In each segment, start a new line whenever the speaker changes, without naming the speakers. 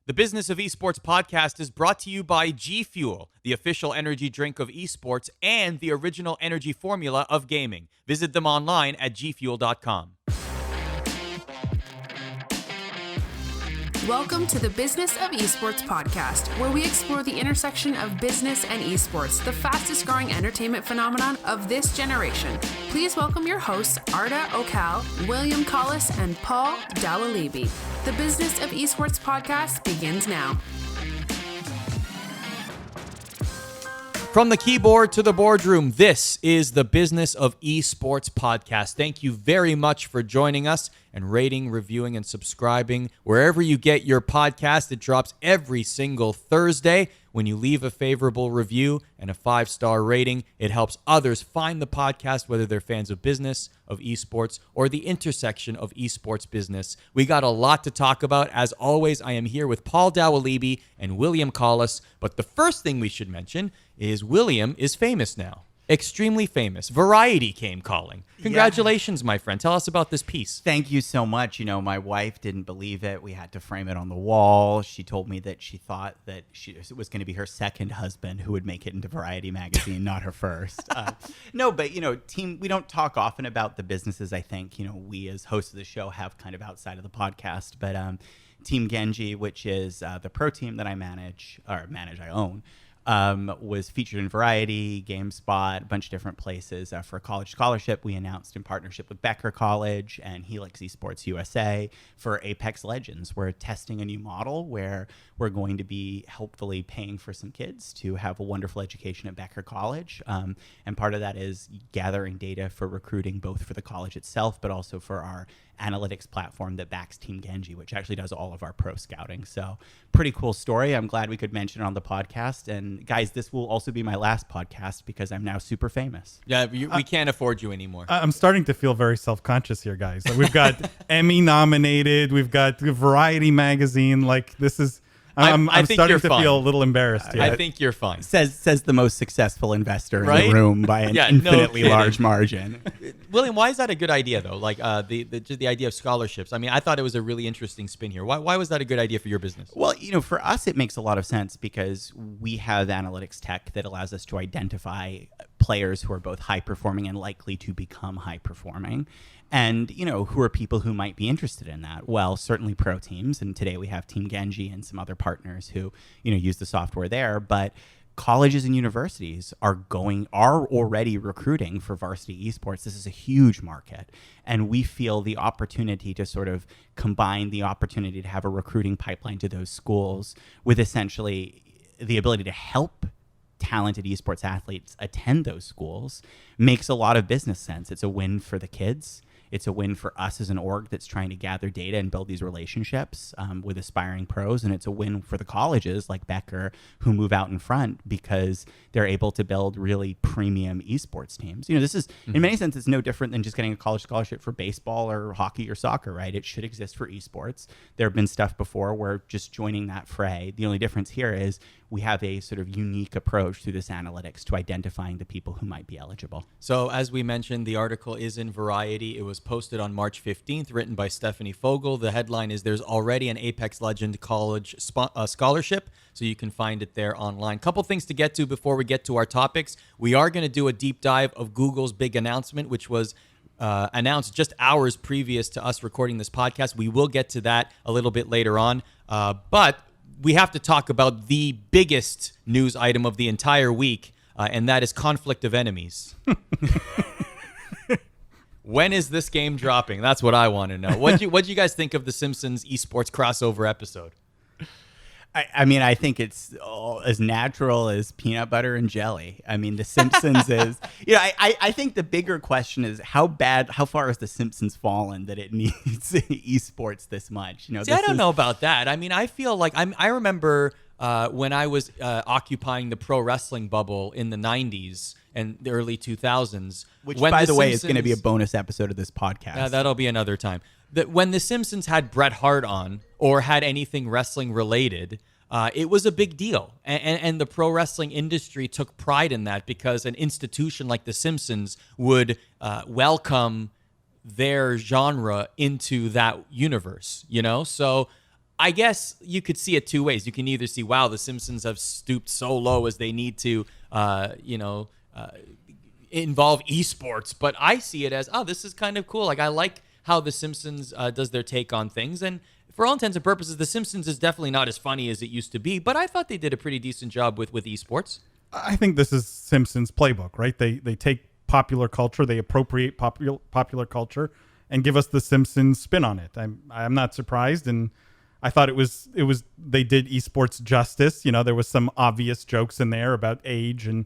The Business of Esports podcast is brought to you by G Fuel, the official energy drink of esports and the original energy formula of gaming. Visit them online at gfuel.com.
Welcome to the Business of Esports podcast, where we explore the intersection of business and esports, the fastest growing entertainment phenomenon of this generation. Please welcome your hosts, Arda Okal, William Collis, and Paul Dawalibi. The Business of Esports podcast begins now.
From the keyboard to the boardroom, this is the Business of Esports podcast. Thank you very much for joining us and rating, reviewing, and subscribing wherever you get your podcast. It drops every single Thursday. When you leave a favorable review and a 5-star rating, it helps others find the podcast, whether they're fans of business, of esports, or the intersection of esports business. We got a lot to talk about. As always, I am here with Paul Dawalibi and William Collis. But the first thing we should mention is William is famous now. Extremely famous. Variety came calling. Congratulations, my friend. Tell us about this piece.
Thank you so much. You know, my wife didn't believe it. We had to frame it on the wall. She told me that she thought that it was going to be her second husband who would make it into Variety magazine, not her first. No, but, you know, team, we don't talk often about the businesses, I think, you know, we as hosts of the show have kind of outside of the podcast. But Team Genji, which is the pro team that I I own, was featured in Variety, GameSpot, a bunch of different places. For a college scholarship, we announced in partnership with Becker College and Helix Esports USA for Apex Legends. We're testing a new model where we're going to be helpfully paying for some kids to have a wonderful education at Becker College. And part of that is gathering data for recruiting, both for the college itself, but also for our analytics platform that backs Team Genji, which actually does all of our pro scouting. So pretty cool story. I'm glad we could mention it on the podcast. And guys, this will also be my last podcast because I'm now super famous.
Yeah, we can't afford you anymore.
I'm starting to feel very self-conscious here, guys. Like, we've got Emmy nominated. We've got Variety magazine. Like, this is... I'm starting to feel a little embarrassed here.
I think you're fine.
Says the most successful investor in the room by an infinitely large margin.
William, why is that a good idea, though? Like the idea of scholarships. I mean, I thought it was a really interesting spin here. Why was that a good idea for your business?
Well, you know, for us, it makes a lot of sense because we have analytics tech that allows us to identify players who are both high performing and likely to become high performing. And, you know, who are people who might be interested in that? Well, certainly pro teams. And today we have Team Genji and some other partners who, you know, use the software there. But colleges and universities are already recruiting for varsity esports. This is a huge market. And we feel the opportunity to sort of combine the opportunity to have a recruiting pipeline to those schools with essentially the ability to help talented esports athletes attend those schools makes a lot of business sense. It's a win for the kids. It's a win for us as an org that's trying to gather data and build these relationships with aspiring pros. And it's a win for the colleges like Becker who move out in front because they're able to build really premium esports teams. You know, this is, in many senses, no different than just getting a college scholarship for baseball or hockey or soccer, right? It should exist for esports. There have been stuff before where just joining that fray. The only difference here is we have a sort of unique approach through this analytics to identifying the people who might be eligible.
So as we mentioned, the article is in Variety. It was posted on March 15th, written by Stephanie Fogel. The headline is "There's already an Apex Legend college scholarship," so you can find it there online. Couple things to get to before we get to our topics. We are going to do a deep dive of Google's big announcement, which was announced just hours previous to us recording this podcast. We will get to that a little bit later on, but we have to talk about the biggest news item of the entire week, and that is Conflict of Enemies. When is this game dropping? That's what I want to know. What do you guys think of the Simpsons esports crossover episode?
I mean, I think it's as natural as peanut butter and jelly. I mean, The Simpsons is, you know, I think the bigger question is how far has The Simpsons fallen that it needs esports this much? You know,
I don't know about that. I mean, I feel like I remember when I was occupying the pro wrestling bubble in the 90s and the early 2000s.
Which, by the way, is going to be a bonus episode of this podcast.
That'll be another time. When The Simpsons had Bret Hart on or had anything wrestling related, it was a big deal. And the pro wrestling industry took pride in that because an institution like The Simpsons would welcome their genre into that universe, you know? So I guess you could see it two ways. You can either see, wow, the Simpsons have stooped so low as they need to, involve esports. But I see it as, oh, this is kind of cool. Like, I like how the Simpsons does their take on things. And for all intents and purposes, the Simpsons is definitely not as funny as it used to be. But I thought they did a pretty decent job with esports. I
think this is Simpsons playbook, right? They take popular culture, they appropriate popular culture, and give us the Simpsons spin on it. I'm not surprised, and I thought it was they did esports justice. There was some obvious jokes in there about age and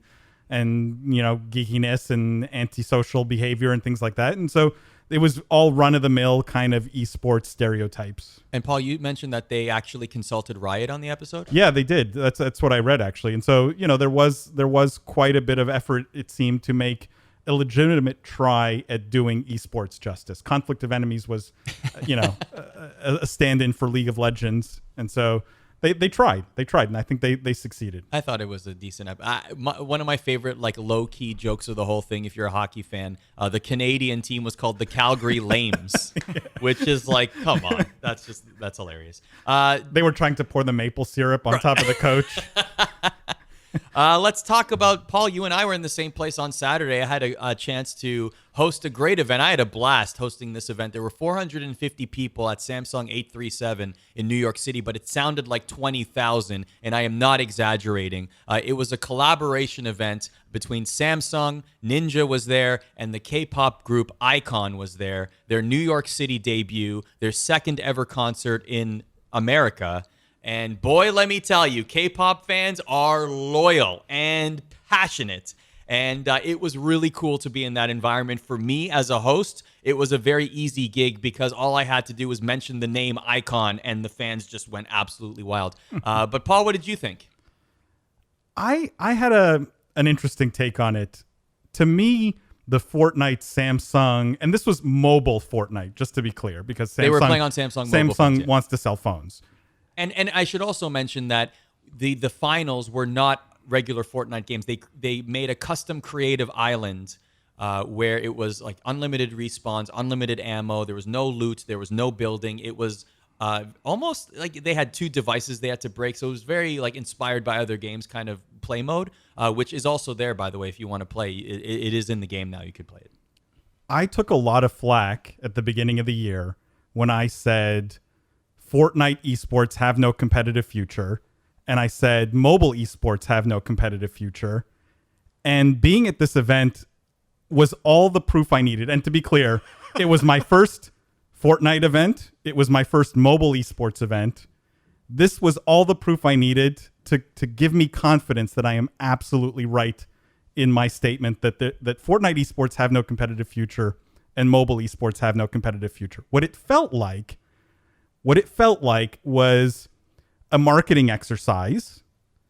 geekiness and antisocial behavior and things like that, and so it was all run-of-the-mill kind of esports stereotypes.
And Paul, you mentioned that they actually consulted Riot on the episode?
Yeah, they did. That's what I read, actually. And so, there was quite a bit of effort, it seemed, to make a legitimate try at doing esports justice. Conflict of Enemies was, a stand-in for League of Legends. And so they tried, and I think they succeeded.
I thought it was a decent one of my favorite, like, low-key jokes of the whole thing, if you're a hockey fan, the Canadian team was called the Calgary Lames, which is like, come on, that's hilarious.
They were trying to pour the maple syrup on top of the coach.
Let's talk about, Paul, you and I were in the same place on Saturday. I had a chance to host a great event. I had a blast hosting this event. There were 450 people at Samsung 837 in New York City, but it sounded like 20,000, and I am not exaggerating. It was a collaboration event between Samsung, Ninja was there, and the K-pop group iKON was there. Their New York City debut, their second ever concert in America. And boy, let me tell you, K-pop fans are loyal and passionate. And it was really cool to be in that environment. For me as a host, it was a very easy gig because all I had to do was mention the name iKON and the fans just went absolutely wild. But Paul, what did you think?
I had an interesting take on it. To me, the Fortnite Samsung, and this was mobile Fortnite, just to be clear, because
they were playing on Samsung mobile phones,
wants to sell phones.
And I should also mention that the finals were not regular Fortnite games. They made a custom creative island where it was like unlimited respawns, unlimited ammo. There was no loot. There was no building. It was almost like they had two devices they had to break. So it was very like inspired by other games kind of play mode, which is also there, by the way, if you want to play. It is in the game now. You could play it.
I took a lot of flack at the beginning of the year when I said Fortnite esports have no competitive future, and I said mobile esports have no competitive future. And being at this event was all the proof I needed. And to be clear, it was my first Fortnite event. It was my first mobile esports event. This was all the proof I needed to give me confidence that I am absolutely right in my statement that Fortnite esports have no competitive future and mobile esports have no competitive future. What it felt like was a marketing exercise.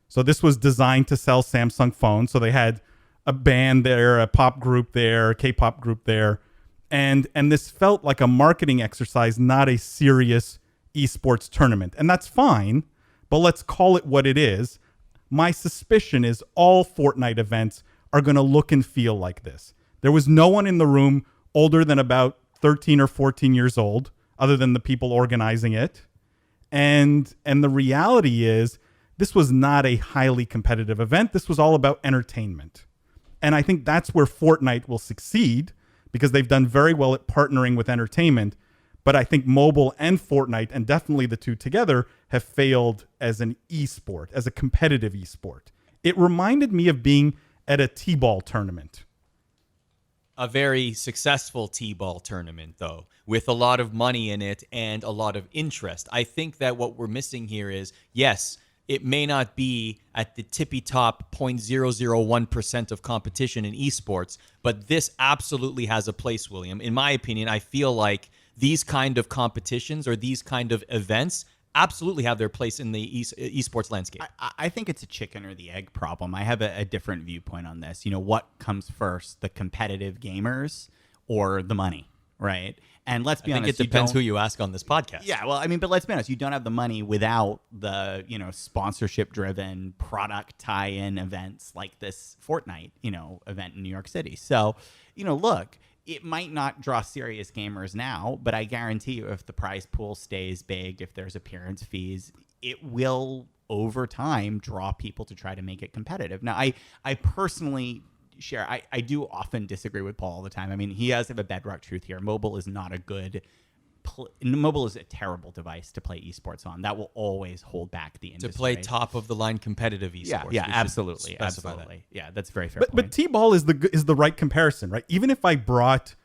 So this was designed to sell Samsung phones. So they had a band there, a pop group there, a K-pop group there. And this felt like a marketing exercise, not a serious esports tournament. And that's fine, but let's call it what it is. My suspicion is all Fortnite events are going to look and feel like this. There was no one in the room older than about 13 or 14 years old, other than the people organizing it. And the reality is this was not a highly competitive event. This was all about entertainment. And I think that's where Fortnite will succeed because they've done very well at partnering with entertainment. But I think mobile and Fortnite, and definitely the two together, have failed as an esport, as a competitive esport. It reminded me of being at a T-ball tournament.
A very successful T-ball tournament, though, with a lot of money in it and a lot of interest. I think that what we're missing here is, yes, it may not be at the tippy top 0.001% of competition in esports, but this absolutely has a place, William. In my opinion, I feel like these kind of competitions or these kind of events absolutely have their place in the esports landscape.
I think it's a chicken or the egg problem. I have a different viewpoint on this. What comes first, the competitive gamers or the money, right? And let's be honest,
I think it depends who you ask on this podcast.
Yeah, well, I mean, but let's be honest, you don't have the money without the, sponsorship-driven product tie-in events like this Fortnite, event in New York City. So, look, it might not draw serious gamers now, but I guarantee you if the prize pool stays big, if there's appearance fees, it will over time draw people to try to make it competitive. Now, I personally share, I do often disagree with Paul all the time. I mean, he does have a bedrock truth here. Mobile is not a good mobile is a terrible device to play esports on. That will always hold back the industry.
To play top of the line competitive esports.
Yeah, absolutely. Absolutely. Yeah, that's very fair.
But T-ball is the right comparison, right? Even if I brought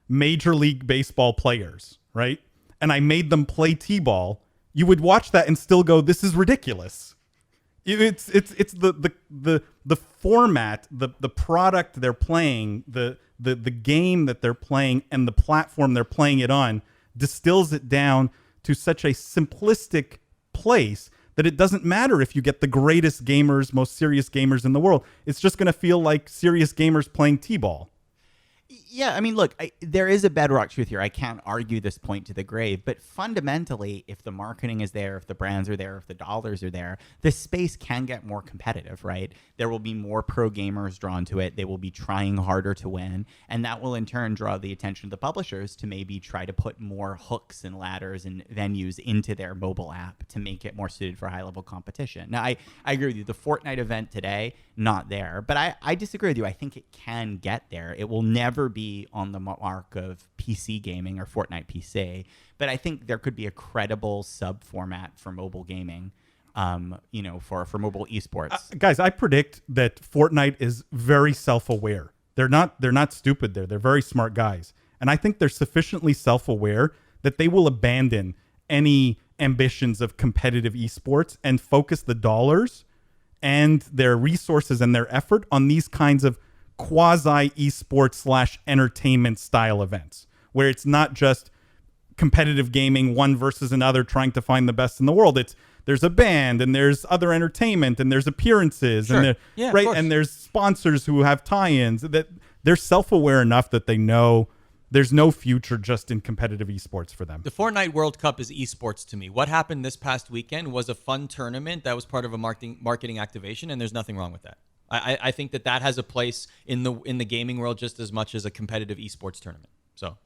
Major League Baseball players, right, and I made them play T-ball, you would watch that and still go, "This is ridiculous." It's the format, the product they're playing, the game that they're playing, and the platform they're playing it on distills it down to such a simplistic place that it doesn't matter if you get the greatest gamers, most serious gamers in the world. It's just going to feel like serious gamers playing T-ball.
Yeah, I mean, look, there is a bedrock truth here. I can't argue this point to the grave, but fundamentally, if the marketing is there, if the brands are there, if the dollars are there, the space can get more competitive, right? There will be more pro gamers drawn to it. They will be trying harder to win, and that will in turn draw the attention of the publishers to maybe try to put more hooks and ladders and venues into their mobile app to make it more suited for high-level competition. Now, I agree with you. The Fortnite event today, not there, but I disagree with you. I think it can get there. It will never be on the mark of PC gaming or Fortnite PC, but I think there could be a credible sub format for mobile gaming, for mobile esports.
Guys, I predict that Fortnite is very self-aware. They're not stupid there. They're very smart guys. And I think they're sufficiently self-aware that they will abandon any ambitions of competitive esports and focus the dollars and their resources and their effort on these kinds of quasi esports / entertainment style events where it's not just competitive gaming, one versus another, trying to find the best in the world. There's a band and there's other entertainment and there's appearances.
Sure.
And right. And there's sponsors who have tie-ins. That they're self-aware enough that they know there's no future just in competitive esports for them.
The Fortnite World Cup is esports to me. What happened this past weekend was a fun tournament that was part of a marketing activation, and there's nothing wrong with that. I think that has a place in the gaming world just as much as a competitive esports tournament. So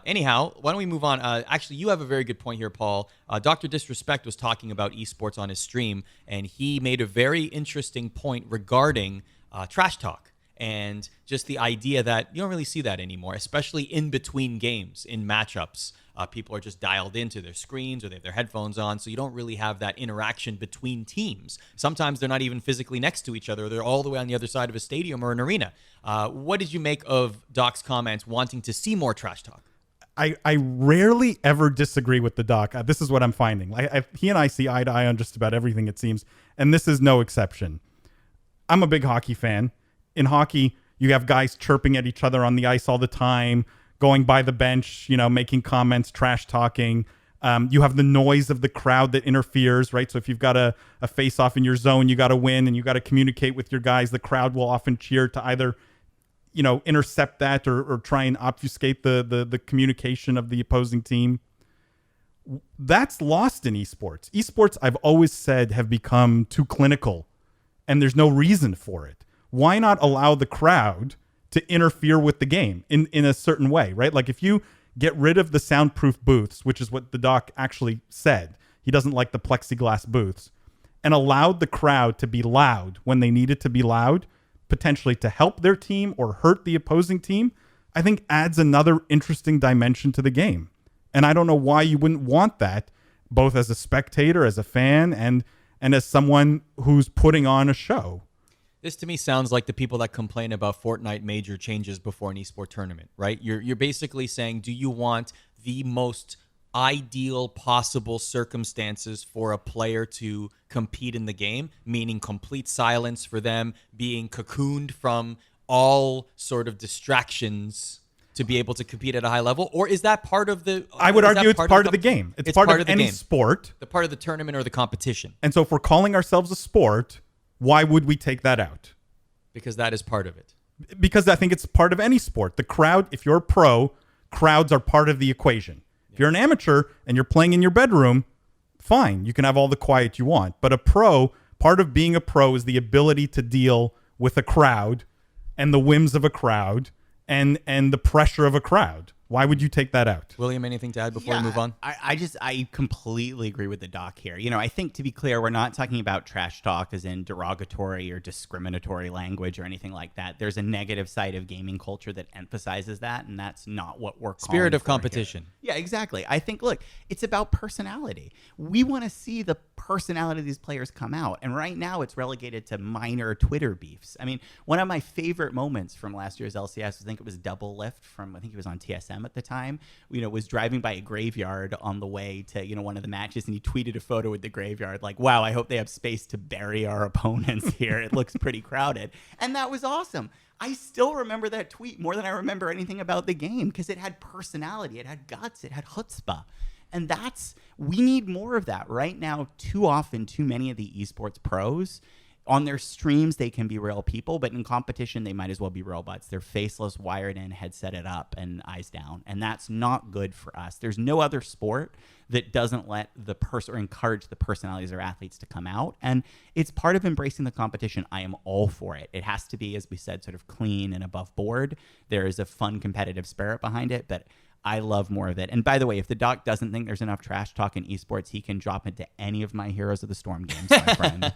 anyhow, why don't we move on? Actually, you have a very good point here, Paul. Dr. Disrespect was talking about esports on his stream, and he made a very interesting point regarding trash talk and just the idea that you don't really see that anymore, especially in between games, in matchups. People are just dialed into their screens or they have their headphones on, so you don't really have that interaction between teams. Sometimes they're not even physically next to each other. They're all the way on the other side of a stadium or an arena. What did you make of Doc's comments wanting to see more trash talk?
I rarely ever disagree with the Doc. This is what I'm finding. He and I see eye to eye on just about everything, it seems, and this is no exception. I'm a big hockey fan. In hockey, you have guys chirping at each other on the ice all the time, going by the bench, making comments, trash talking. You have the noise of the crowd that interferes, right? So if you've got a face-off in your zone, you got to win and you got to communicate with your guys. The crowd will often cheer to either, intercept that or try and obfuscate the communication of the opposing team. That's lost in esports. Esports, I've always said, have become too clinical, and there's no reason for it. Why not allow the crowd to interfere with the game in a certain way, right? Like if you get rid of the soundproof booths, which is what the Doc actually said, he doesn't like the plexiglass booths, and allowed the crowd to be loud when they needed to be loud, potentially to help their team or hurt the opposing team, I think adds another interesting dimension to the game. And I don't know why you wouldn't want that, both as a spectator, as a fan, and as someone who's putting on a show.
This to me sounds like the people that complain about Fortnite major changes before an esport tournament, right? You're basically saying, do you want the most ideal possible circumstances for a player to compete in the game, meaning complete silence for them, being cocooned from all sort of distractions to be able to compete at a high level? Or is that part of the...
I would argue it's part of the game. It's part of any sport.
The part of the tournament or the competition.
And so if we're calling ourselves a sport, why would we take that out?
Because that is part of it.
Because I think it's part of any sport. The crowd, if you're a pro, crowds are part of the equation. If you're an amateur and you're playing in your bedroom, fine, you can have all the quiet you want. But a pro, part of being a pro is the ability to deal with a crowd and the whims of a crowd and the pressure of a crowd. Why would you take that out?
William, anything to add before we move on?
I completely agree with the doc here. I think, to be clear, we're not talking about trash talk as in derogatory or discriminatory language or anything like that. There's a negative side of gaming culture that emphasizes that, and that's not what we're calling
Spirit of
for
competition.
here. Yeah, exactly. I think, look, it's about personality. We want to see the personality of these players come out, and right now it's relegated to minor Twitter beefs. I mean, one of my favorite moments from last year's LCS, I think it was Double Lift from, I think he was on TSM at the time, was driving by a graveyard on the way to, one of the matches, and he tweeted a photo with the graveyard like, wow, I hope they have space to bury our opponents here. It looks pretty crowded. And that was awesome. I still remember that tweet more than I remember anything about the game because it had personality, it had guts, it had chutzpah. And we need more of that right now. Too often, too many of the esports pros, on their streams, they can be real people, but in competition, they might as well be robots. They're faceless, wired in, headsetted up, and eyes down. And that's not good for us. There's no other sport that doesn't let or encourage the personalities of athletes to come out. And it's part of embracing the competition. I am all for it. It has to be, as we said, sort of clean and above board. There is a fun competitive spirit behind it, but I love more of it. And by the way, if the doc doesn't think there's enough trash talk in esports, he can drop into any of my Heroes of the Storm games, my friend.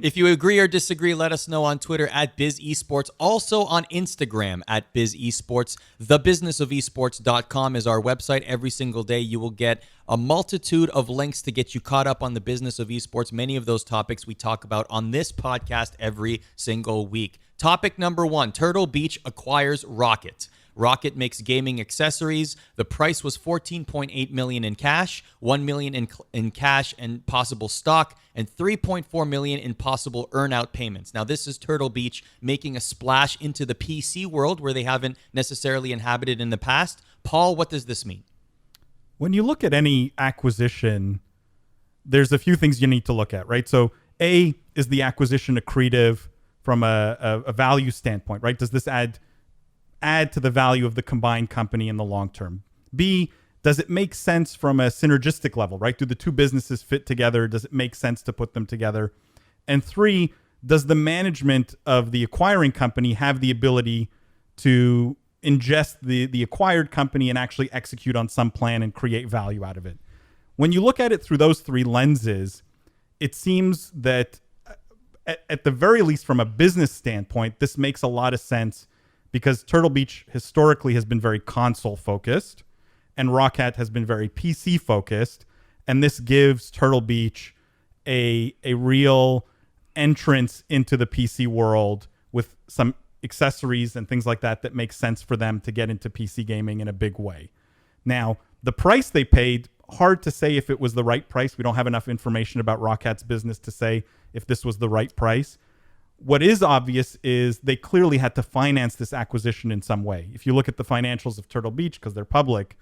If you agree or disagree, let us know on Twitter at BizEsports. Also on Instagram at BizEsports. TheBusinessOfEsports.com is our website. Every single day you will get a multitude of links to get you caught up on the business of esports. Many of those topics we talk about on this podcast every single week. Topic number 1, Turtle Beach acquires ROCCAT. ROCCAT makes gaming accessories. The price was $14.8 million in cash, $1 million in cash and possible stock, and $3.4 million in possible earn-out payments. Now, this is Turtle Beach making a splash into the PC world where they haven't necessarily inhabited in the past. Paul, what does this mean?
When you look at any acquisition, there's a few things you need to look at, right? So, A, is the acquisition accretive from a value standpoint, right? Does this add to the value of the combined company in the long term? B, does it make sense from a synergistic level, right? Do the two businesses fit together? Does it make sense to put them together? And 3, does the management of the acquiring company have the ability to ingest the acquired company and actually execute on some plan and create value out of it? When you look at it through those 3 lenses, it seems that at the very least from a business standpoint, this makes a lot of sense because Turtle Beach historically has been very console focused and ROCCAT has been very PC focused. And this gives Turtle Beach a real entrance into the PC world with some accessories and things like that make sense for them to get into PC gaming in a big way. Now, the price they paid, hard to say if it was the right price. We don't have enough information about ROCCAT's business to say if this was the right price. What is obvious is they clearly had to finance this acquisition in some way. If you look at the financials of Turtle Beach, because they're public,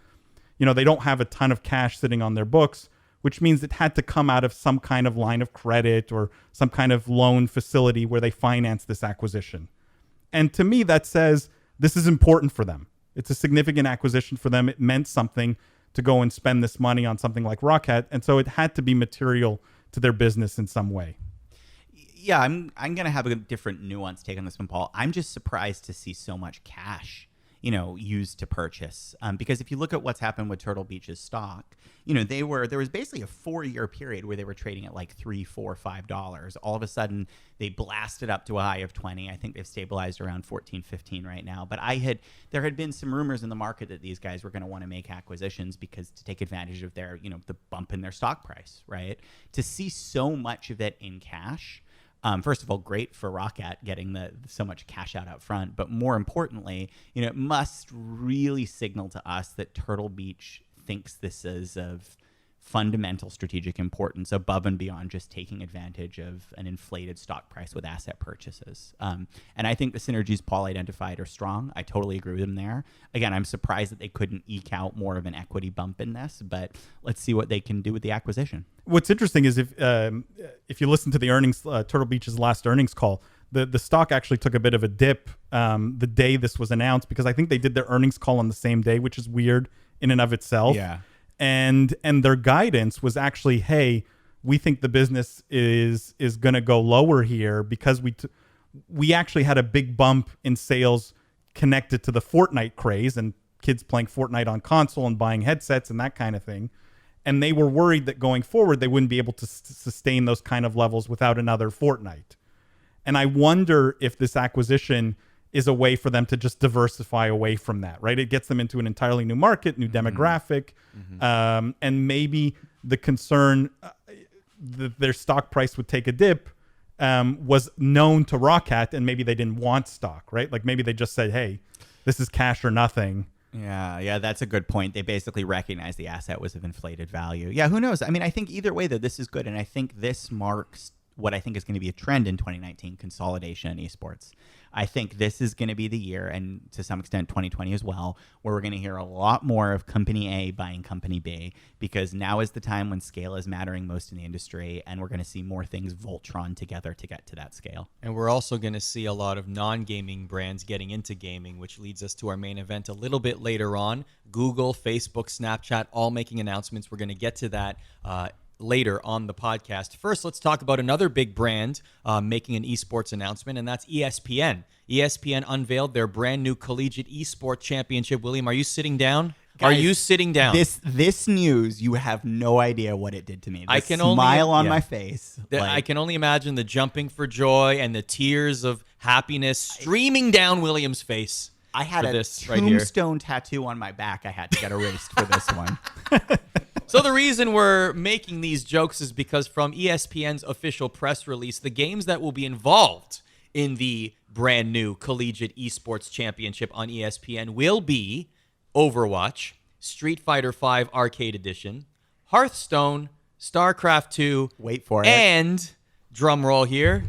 they don't have a ton of cash sitting on their books, which means it had to come out of some kind of line of credit or some kind of loan facility where they finance this acquisition. And to me, that says this is important for them. It's a significant acquisition for them. It meant something to go and spend this money on something like ROCCAT. And so it had to be material to their business in some way.
Yeah, I'm going to have a different nuanced take on this one, Paul. I'm just surprised to see so much cash, used to purchase. Because if you look at what's happened with Turtle Beach's stock, there was basically a 4-year period where they were trading at like $3, $4, $5. All of a sudden, they blasted up to a high of 20. I think they've stabilized around 14, 15 right now. But there had been some rumors in the market that these guys were going to want to make acquisitions because to take advantage of their, the bump in their stock price, right? To see so much of it in cash. First of all, great for ROCCAT getting so much cash out front, but more importantly, it must really signal to us that Turtle Beach thinks this is of fundamental strategic importance above and beyond just taking advantage of an inflated stock price with asset purchases. And I think the synergies Paul identified are strong. I totally agree with him there. Again, I'm surprised that they couldn't eke out more of an equity bump in this, but let's see what they can do with the acquisition.
What's interesting is if you listen to the earnings, Turtle Beach's last earnings call, the stock actually took a bit of a dip the day this was announced because I think they did their earnings call on the same day, which is weird in and of itself.
Yeah.
And their guidance was actually, hey, we think the business is going to go lower here because we actually had a big bump in sales connected to the Fortnite craze and kids playing Fortnite on console and buying headsets and that kind of thing. And they were worried that going forward, they wouldn't be able to sustain those kind of levels without another Fortnite. And I wonder if this acquisition is a way for them to just diversify away from that, right? It gets them into an entirely new market, new demographic, and maybe the concern that their stock price would take a dip was known to ROCCAT, and maybe they didn't want stock, right? Like maybe they just said, hey, this is cash or nothing.
Yeah, that's a good point. They basically recognized the asset was of inflated value. Yeah, who knows? I mean, I think either way, though, this is good. And I think this marks what I think is going to be a trend in 2019, consolidation in esports. I think this is going to be the year, and to some extent 2020 as well, where we're going to hear a lot more of company A buying company B, because now is the time when scale is mattering most in the industry, and we're going to see more things Voltron together to get to that scale.
And we're also going to see a lot of non-gaming brands getting into gaming, which leads us to our main event a little bit later on. Google, Facebook, Snapchat, all making announcements. We're going to get to that later on the podcast. First, let's talk about another big brand making an esports announcement, and that's ESPN. ESPN unveiled their brand new collegiate esports championship. William, are you sitting down?
Guys,
are you sitting down?
This news, you have no idea what it did to me.
I can
smile
only,
on my face.
I can only imagine the jumping for joy and the tears of happiness streaming down William's face.
I had a
this right here.
tombstone tattoo on my back I had to get erased for this one.
So the reason we're making these jokes is because from ESPN's official press release, the games that will be involved in the brand new Collegiate Esports Championship on ESPN will be Overwatch, Street Fighter V Arcade Edition, Hearthstone, StarCraft 2,
wait for it,
and, drum roll here,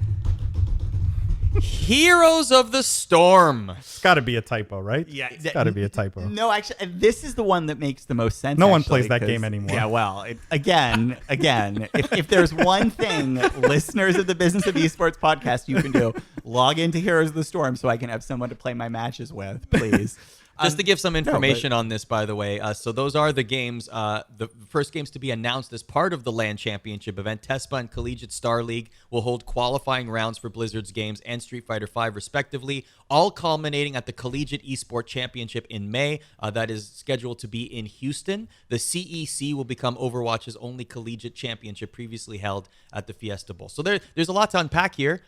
Heroes of the Storm.
It's got to be a typo, right?
Yeah,
it's got to be a typo.
No, actually, this is the one that makes the most sense.
No one plays that game anymore.
Yeah, well, again, if there's one thing listeners of the Business of Esports podcast you can do, log into Heroes of the Storm so I can have someone to play my matches with, please.
Just to give some information on this, by the way, so those are the games, the first games to be announced as part of the LAN Championship event. TESPA and Collegiate Star League will hold qualifying rounds for Blizzard's games and Street Fighter V, respectively, all culminating at the Collegiate Esports Championship in May. That is scheduled to be in Houston. The CEC will become Overwatch's only collegiate championship, previously held at the Fiesta Bowl. So there's a lot to unpack here.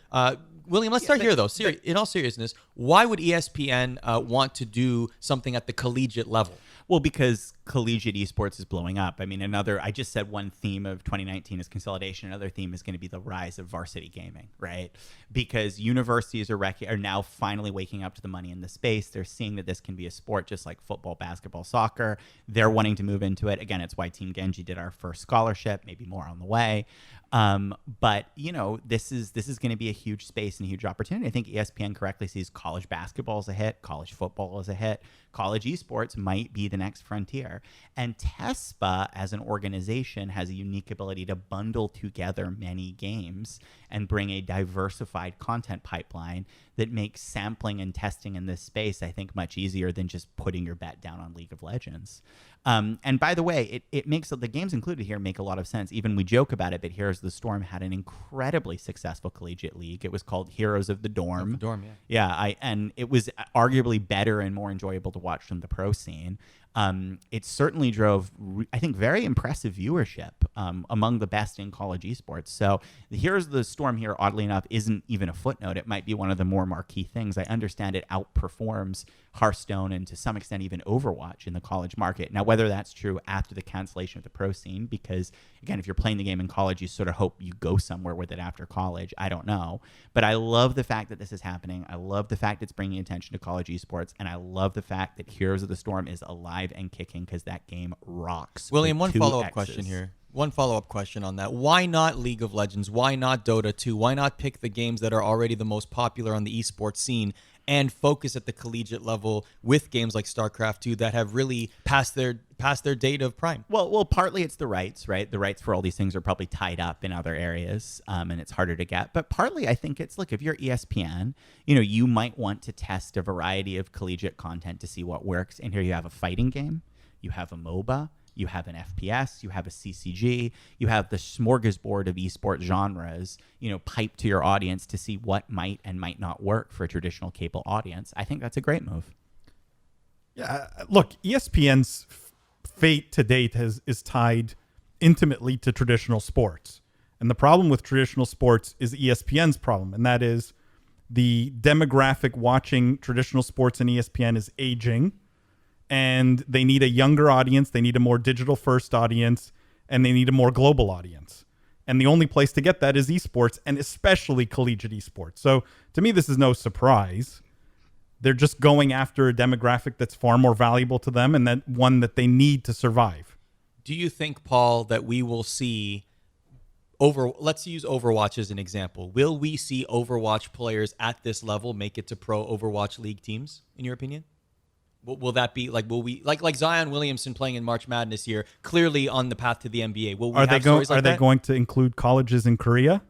William, let's start here, though. In all seriousness, why would ESPN want to do something at the collegiate level?
Well, because collegiate esports is blowing up. I mean, I just said one theme of 2019 is consolidation. Another theme is going to be the rise of varsity gaming, right? Because universities are now finally waking up to the money in the space. They're seeing that this can be a sport just like football, basketball, soccer. They're wanting to move into it. Again, it's why Team Genji did our first scholarship, maybe more on the way. But this is going to be a huge space and a huge opportunity. I think ESPN correctly sees college basketball as a hit, college football as a hit, college esports might be the next frontier. And TESPA as an organization has a unique ability to bundle together many games and bring a diversified content pipeline that makes sampling and testing in this space, I think, much easier than just putting your bet down on League of Legends. And by the way, it makes the games included here make a lot of sense. Even we joke about it, but Heroes of the Storm had an incredibly successful collegiate league. It was called Heroes of the Dorm.
The Dorm, yeah.
Yeah, and it was arguably better and more enjoyable to watch from the pro scene. It certainly drove, I think, very impressive viewership among the best in college esports. So the Heroes of the Storm here, oddly enough, isn't even a footnote. It might be one of the more marquee things. I understand it outperforms Hearthstone and to some extent even Overwatch in the college market. Now, whether that's true after the cancellation of the pro scene, because again, if you're playing the game in college, you sort of hope you go somewhere with it after college. I don't know. But I love the fact that this is happening. I love the fact it's bringing attention to college esports. And I love the fact that Heroes of the Storm is alive and kicking because that game rocks.
William, one follow-up question here. One follow-up question on that. Why not League of Legends? Why not Dota 2? Why not pick the games that are already the most popular on the esports scene and focus at the collegiate level with games like StarCraft 2 that have really passed their date of prime?
Well, partly it's the rights, right? The rights for all these things are probably tied up in other areas, and it's harder to get. But partly I think it's, look, if you're ESPN, you might want to test a variety of collegiate content to see what works. And here you have a fighting game, you have a MOBA, you have an FPS, you have a CCG, you have the smorgasbord of esports genres, piped to your audience to see what might and might not work for a traditional cable audience. I think that's a great move.
Yeah, look, ESPN's fate to date is tied intimately to traditional sports. And the problem with traditional sports is ESPN's problem, and that is the demographic watching traditional sports in ESPN is aging, and they need a younger audience, they need a more digital-first audience, and they need a more global audience. And the only place to get that is esports, and especially collegiate esports. So to me, this is no surprise. They're just going after a demographic that's far more valuable to them, and that one that they need to survive.
Do you think, Paul, that we will see let's use Overwatch as an example. Will we see Overwatch players at this level make it to pro Overwatch League teams, in your opinion? Will that be like, will we like Zion Williamson playing in March Madness here, clearly on the path to the NBA? Will we have stories like that?
Are they going to include colleges in Korea?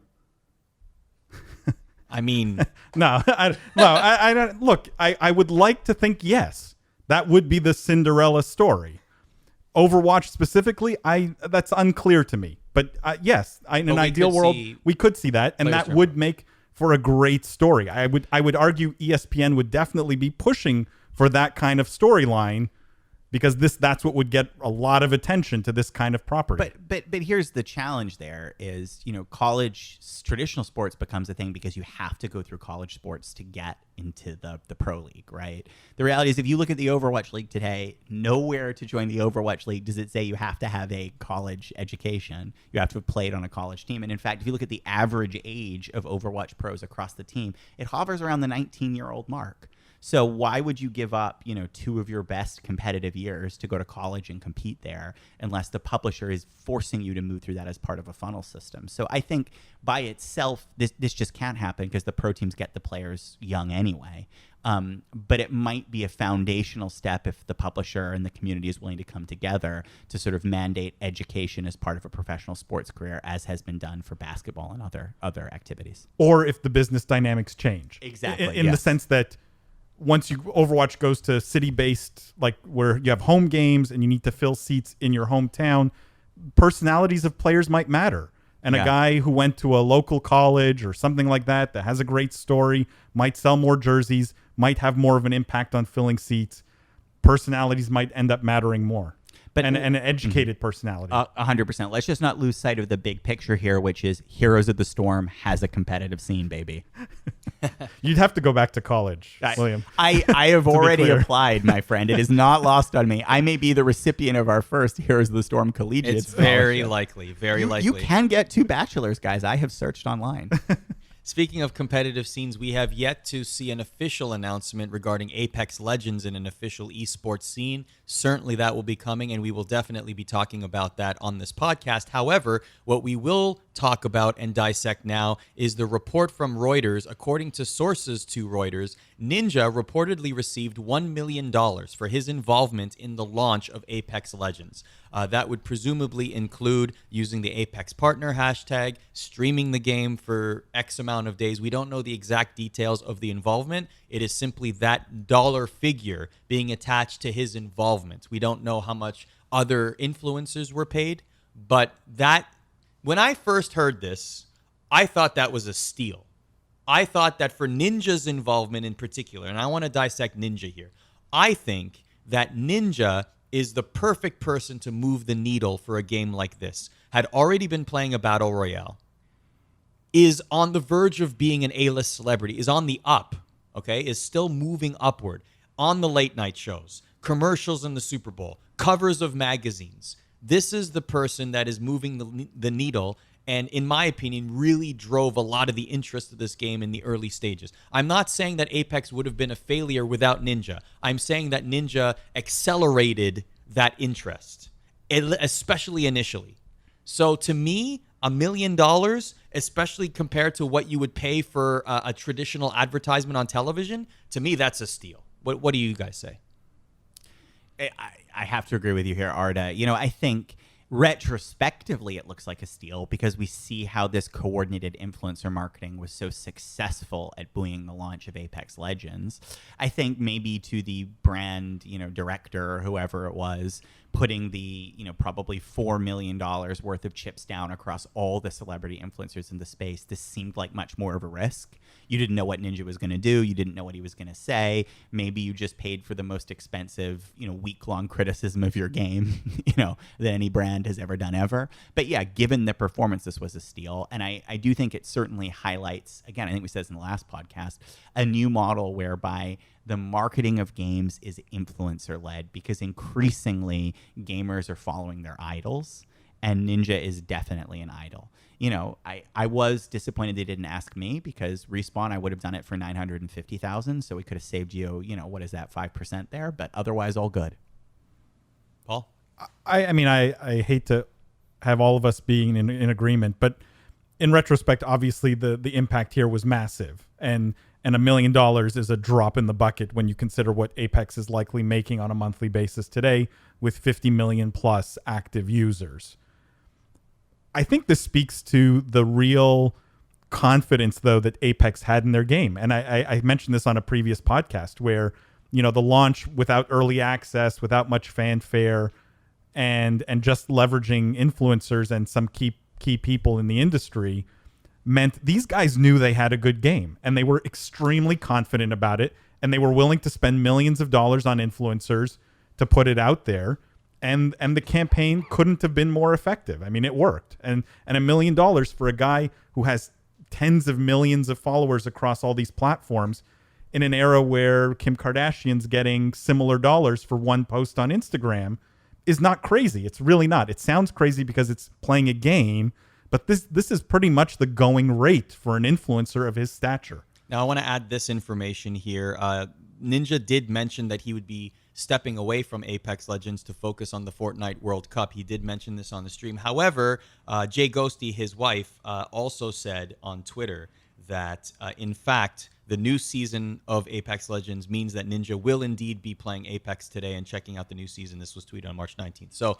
I mean,
no, I don't. Look, I would like to think yes. That would be the Cinderella story. Overwatch specifically, that's unclear to me. But yes, in an ideal world, we could see that, and that would make for a great story. I would argue ESPN would definitely be pushing for that kind of storyline, because that's what would get a lot of attention to this kind of property.
But here's the challenge there is, college traditional sports becomes a thing because you have to go through college sports to get into the pro league, right? The reality is, if you look at the Overwatch League today, nowhere to join the Overwatch League does it say you have to have a college education. You have to have played on a college team. And in fact, if you look at the average age of Overwatch pros across the team, it hovers around the 19-year-old mark. So why would you give up, 2 of your best competitive years to go to college and compete there unless the publisher is forcing you to move through that as part of a funnel system? So I think by itself, this just can't happen because the pro teams get the players young anyway. But it might be a foundational step if the publisher and the community is willing to come together to sort of mandate education as part of a professional sports career, as has been done for basketball and other activities.
Or if the business dynamics change.
Exactly.
In the sense that once Overwatch goes to city-based, like where you have home games and you need to fill seats in your hometown, personalities of players might matter. And a guy who went to a local college or something like that has a great story, might sell more jerseys, might have more of an impact on filling seats. Personalities might end up mattering more. But an educated personality.
100%. Let's just not lose sight of the big picture here, which is Heroes of the Storm has a competitive scene, baby.
You'd have to go back to college, William.
I have already applied, my friend. It is not lost on me. I may be the recipient of our first Heroes of the Storm collegiate.
It's very likely. Very likely.
You can get 2 bachelors, guys. I have searched online.
Speaking of competitive scenes, we have yet to see an official announcement regarding Apex Legends in an official esports scene. Certainly that will be coming, and we will definitely be talking about that on this podcast. However, what we will talk about and dissect now is the report from Reuters. According to sources to Reuters, Ninja reportedly received $1 million for his involvement in the launch of Apex Legends. That would presumably include using the Apex Partner hashtag, streaming the game for X amount of days. We don't know the exact details of the involvement. It is simply that dollar figure being attached to his involvement. We don't know how much other influencers were paid, but when I first heard this, I thought that was a steal. I thought that for Ninja's involvement in particular, and I want to dissect Ninja here, I think that Ninja is the perfect person to move the needle for a game like this. Had already been playing a battle royale, is on the verge of being an A-list celebrity, is on the up, okay, is still moving upward, on the late night shows, commercials in the Super Bowl, covers of magazines. This is the person that is moving the needle, and in my opinion, really drove a lot of the interest of this game in the early stages. I'm not saying that Apex would have been a failure without Ninja. I'm saying that Ninja accelerated that interest, especially initially. So to me, $1 million, especially compared to what you would pay for a traditional advertisement on television, to me, that's a steal. What do you guys say?
I have to agree with you here, Arda. I think retrospectively it looks like a steal because we see how this coordinated influencer marketing was so successful at buoying the launch of Apex Legends. I think maybe to the brand, director or whoever it was, putting the, probably $4 million worth of chips down across all the celebrity influencers in the space, this seemed like much more of a risk. You didn't know what Ninja was going to do. You didn't know what he was going to say. Maybe you just paid for the most expensive, week-long criticism of your game, that any brand has ever done ever. But yeah, given the performance, this was a steal. And I do think it certainly highlights, again, I think we said this in the last podcast, a new model whereby the marketing of games is influencer-led, because increasingly gamers are following their idols, and Ninja is definitely an idol. I was disappointed they didn't ask me, because Respawn, I would have done it for $950,000, so we could have saved you, what is that, 5% there? But otherwise, all good.
Paul?
I hate to have all of us being in agreement, but in retrospect, obviously the impact here was massive, and $1 million is a drop in the bucket when you consider what Apex is likely making on a monthly basis today with 50 million plus active users. I think this speaks to the real confidence, though, that Apex had in their game. And I mentioned this on a previous podcast where, the launch without early access, without much fanfare, and just leveraging influencers and some key people in the industry meant these guys knew they had a good game, and they were extremely confident about it, and they were willing to spend millions of dollars on influencers to put it out there. And the campaign couldn't have been more effective. I mean, it worked. And $1 million for a guy who has tens of millions of followers across all these platforms in an era where Kim Kardashian's getting similar dollars for one post on Instagram is not crazy. It's really not. It sounds crazy because it's playing a game, but this is pretty much the going rate for an influencer of his stature.
Now, I want to add this information here. Ninja did mention that he would be stepping away from Apex Legends to focus on the Fortnite World Cup. He did mention this on the stream. However, Jay Ghosty, his wife, also said on Twitter that, in fact, the new season of Apex Legends means that Ninja will indeed be playing Apex today and checking out the new season. This was tweeted on March 19th. So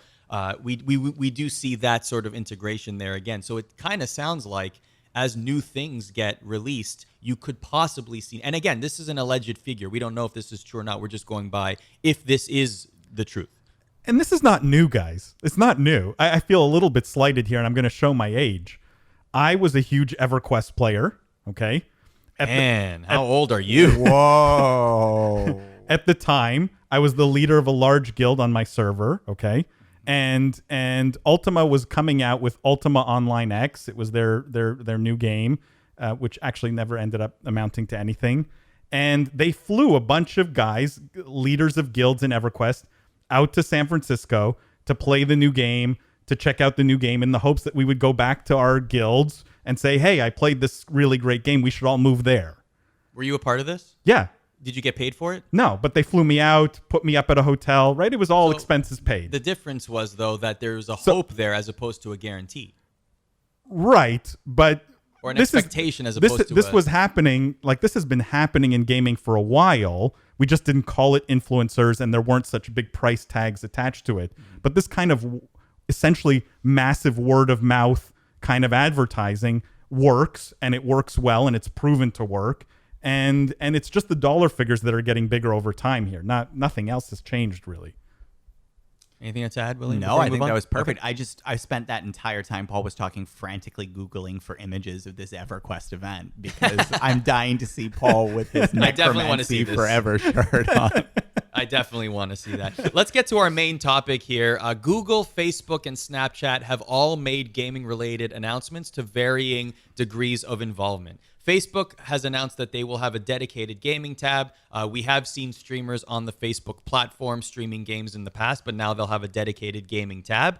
we do see that sort of integration there again. So it kind of sounds like as new things get released, you could possibly see, and again, this is an alleged figure. We don't know if this is true or not. We're just going by if this is the truth.
And this is not new, guys. It's not new. I feel a little bit slighted here, and I'm going to show my age. I was a huge EverQuest player, okay?
How old are you?
Whoa.
At the time, I was the leader of a large guild on my server, okay? And Ultima was coming out with Ultima Online X. It was their new game, which actually never ended up amounting to anything. And they flew a bunch of guys, leaders of guilds in EverQuest, out to San Francisco to play the new game, to check out the new game in the hopes that we would go back to our guilds and say, hey, I played this really great game. We should all move there.
Were you a part of this?
Yeah.
Did you get paid for it?
No, but they flew me out, put me up at a hotel, right? It was all expenses paid.
The difference was, though, that there was a hope there as opposed to a guarantee.
Right, but...
Or an expectation as opposed to
this was happening, like this has been happening in gaming for a while. We just didn't call it influencers, and there weren't such big price tags attached to it. But this kind of essentially massive word of mouth kind of advertising works, and it works well, and it's proven to work. And it's just the dollar figures that are getting bigger over time here. Nothing else has changed, really.
Anything to add, Willie?
No, I think that was perfect. Okay. I spent that entire time Paul was talking frantically Googling for images of this EverQuest event because I'm dying to see Paul with his Necromancy Forever shirt on.
I definitely want to see that. Let's get to our main topic here. Google, Facebook, and Snapchat have all made gaming-related announcements to varying degrees of involvement. Facebook has announced that they will have a dedicated gaming tab. We have seen streamers on the Facebook platform streaming games in the past, but now they'll have a dedicated gaming tab.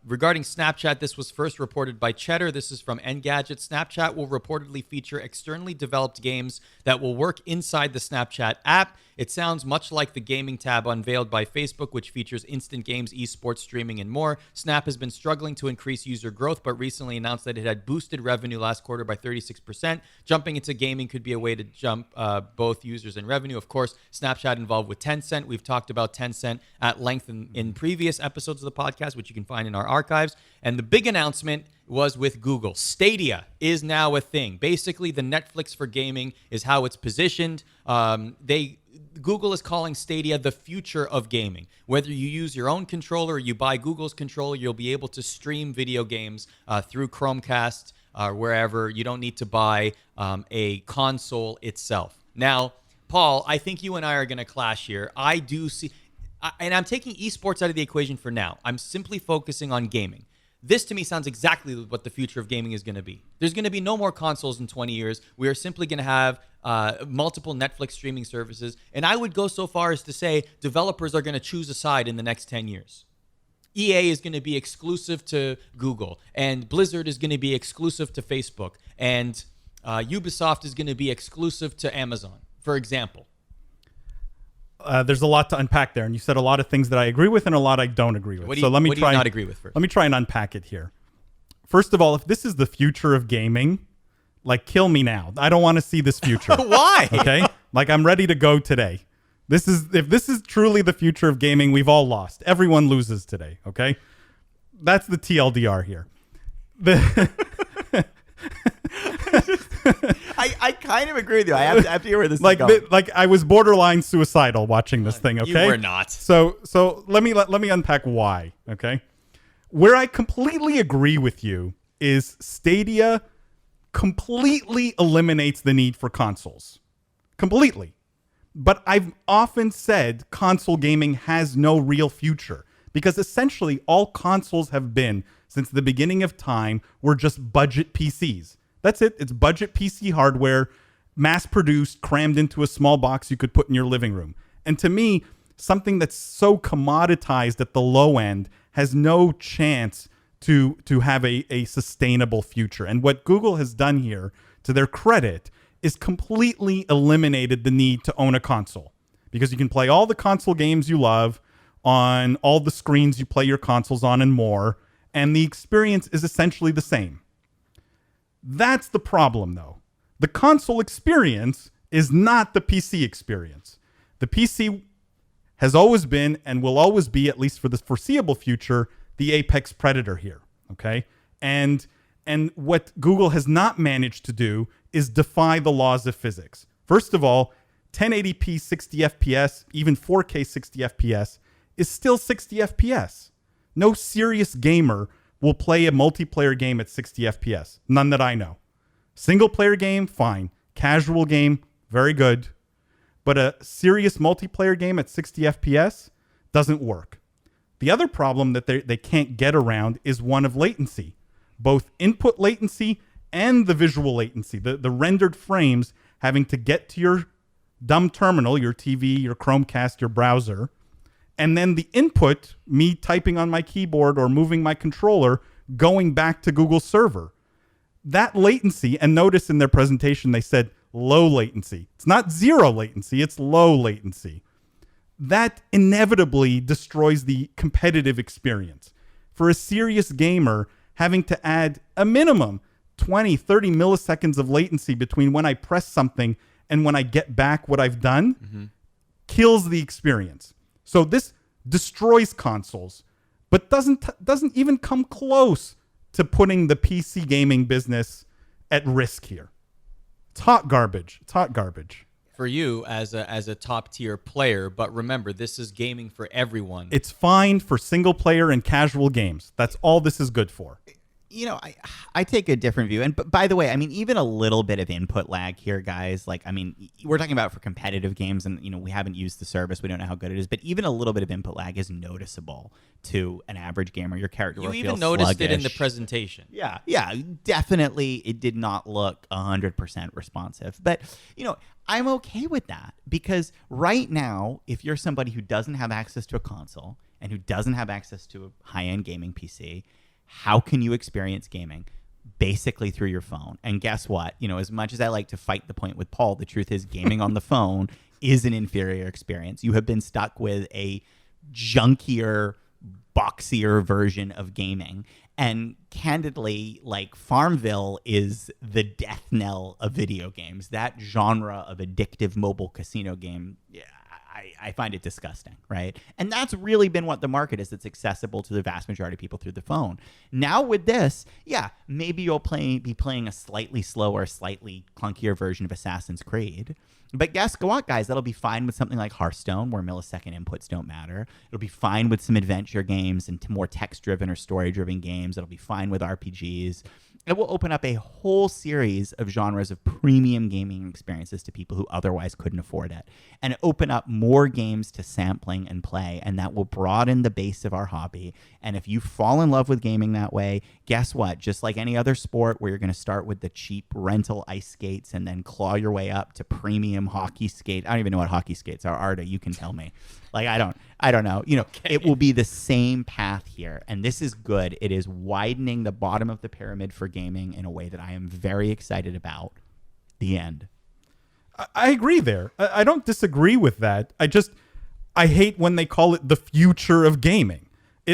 Regarding Snapchat, this was first reported by Cheddar. This is from Engadget. Snapchat will reportedly feature externally developed games that will work inside the Snapchat app. It sounds much like the gaming tab unveiled by Facebook, which features instant games, esports, streaming, and more. Snap has been struggling to increase user growth, but recently announced that it had boosted revenue last quarter by 36%. Jumping into gaming could be a way to jump both users and revenue. Of course, Snapchat involved with Tencent. We've talked about Tencent at length in previous episodes of the podcast, which you can find in our archives. And the big announcement was with Google. Stadia is now a thing. Basically, the Netflix for gaming is how it's positioned. They Google is calling Stadia the future of gaming. Whether you use your own controller or you buy Google's controller, you'll be able to stream video games through Chromecast or wherever. You don't need to buy a console itself. Now, Paul, I think you and I are going to clash here. I do see, and I'm taking esports out of the equation for now. I'm simply focusing on gaming. This to me sounds exactly what the future of gaming is going to be. There's going to be no more consoles in 20 years. We are simply going to have multiple Netflix streaming services. And I would go so far as to say developers are going to choose a side in the next 10 years. EA is going to be exclusive to Google, and Blizzard is going to be exclusive to Facebook, and Ubisoft is going to be exclusive to Amazon, for example.
There's a lot to unpack there, and you said a lot of things that I agree with and a lot I don't agree with.
What do you not agree with first?
Let me try and unpack it here. First of all, if this is the future of gaming, like, kill me now. I don't want to see this future.
Why?
Okay? Like, I'm ready to go today. If this is truly the future of gaming, we've all lost. Everyone loses today, okay? That's the TLDR here.
I kind of agree with you. I have to hear where this is going.
Like I was borderline suicidal watching this thing. Okay,
you were not.
So let me unpack why. Okay, where I completely agree with you is Stadia completely eliminates the need for consoles, completely. But I've often said console gaming has no real future because essentially all consoles have been since the beginning of time were just budget PCs. That's it. It's budget PC hardware, mass-produced, crammed into a small box you could put in your living room. And to me, something that's so commoditized at the low end has no chance to have a sustainable future. And what Google has done here, to their credit, is completely eliminated the need to own a console. Because you can play all the console games you love on all the screens you play your consoles on and more, and the experience is essentially the same. That's the problem, though. The console experience is not the PC experience. The PC has always been and will always be, at least for the foreseeable future, the apex predator here, okay? And what Google has not managed to do is defy the laws of physics. First of all, 1080p 60 FPS, even 4K 60 FPS, is still 60 FPS. No serious gamer will play a multiplayer game at 60 FPS. None that I know. Single player game, fine. Casual game, very good. But a serious multiplayer game at 60 FPS doesn't work. The other problem that they can't get around is one of latency. Both input latency and the visual latency. The rendered frames having to get to your dumb terminal, your TV, your Chromecast, your browser, and then the input, me typing on my keyboard or moving my controller, going back to Google's server. That latency, and notice in their presentation they said low latency. It's not zero latency, it's low latency. That inevitably destroys the competitive experience. For a serious gamer, having to add a minimum 20, 30 milliseconds of latency between when I press something and when I get back what I've done kills the experience. So this destroys consoles, but doesn't even come close to putting the PC gaming business at risk here. It's hot garbage. It's hot garbage.
For you as a top tier player, but remember, this is gaming for everyone.
It's fine for single player and casual games. That's all this is good for.
You know, I take a different view. And by the way, I mean, even a little bit of input lag here, guys. Like, I mean, we're talking about for competitive games and, you know, we haven't used the service. We don't know how good it is. But even a little bit of input lag is noticeable to an average gamer. Your character will feel
You even noticed
sluggish.
it in the presentation.
Yeah, definitely it did not look 100% responsive. But, you know, I'm okay with that because right now, if you're somebody who doesn't have access to a console and who doesn't have access to a high-end gaming PC, how can you experience gaming? Basically through your phone. And guess what? You know, as much as I like to fight the point with Paul, the truth is gaming on the phone is an inferior experience. You have been stuck with a junkier, boxier version of gaming. And candidly, like, Farmville is the death knell of video games. That genre of addictive mobile casino game, I find it disgusting, right? And that's really been what the market is. It's accessible to the vast majority of people through the phone. Now with this, yeah, maybe you'll be playing a slightly slower, slightly clunkier version of Assassin's Creed. But guess what, guys? That'll be fine with something like Hearthstone, where millisecond inputs don't matter. It'll be fine with some adventure games and more text-driven or story-driven games. It'll be fine with RPGs. It will open up a whole series of genres of premium gaming experiences to people who otherwise couldn't afford it, and open up more games to sampling and play, and that will broaden the base of our hobby. And if you fall in love with gaming that way, guess what? Just like any other sport where you're going to start with the cheap rental ice skates and then claw your way up to premium hockey skate. I don't even know what hockey skates are. Arda, you can tell me. Like, I don't know. It will be the same path here. And this is good. It is widening the bottom of the pyramid for gaming in a way that I am very excited about. The end.
I agree there. I don't disagree with that. I hate when they call it the future of gaming.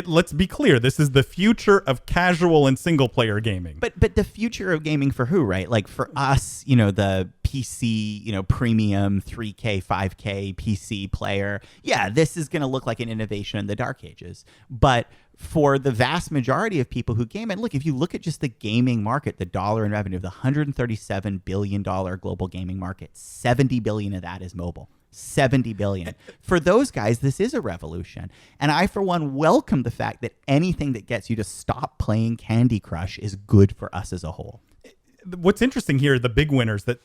Let's be clear. This is the future of casual and single player gaming.
But the future of gaming for who, right? Like for us, the PC, premium 3K, 5K PC player. Yeah, this is going to look like an innovation in the dark ages. But for the vast majority of people who game, and look, if you look at just the gaming market, the dollar in revenue of the $137 billion global gaming market, 70 billion of that is mobile. 70 billion. For those guys, this is a revolution. And I, for one, welcome the fact that anything that gets you to stop playing Candy Crush is good for us as a whole.
What's interesting here, the big winners that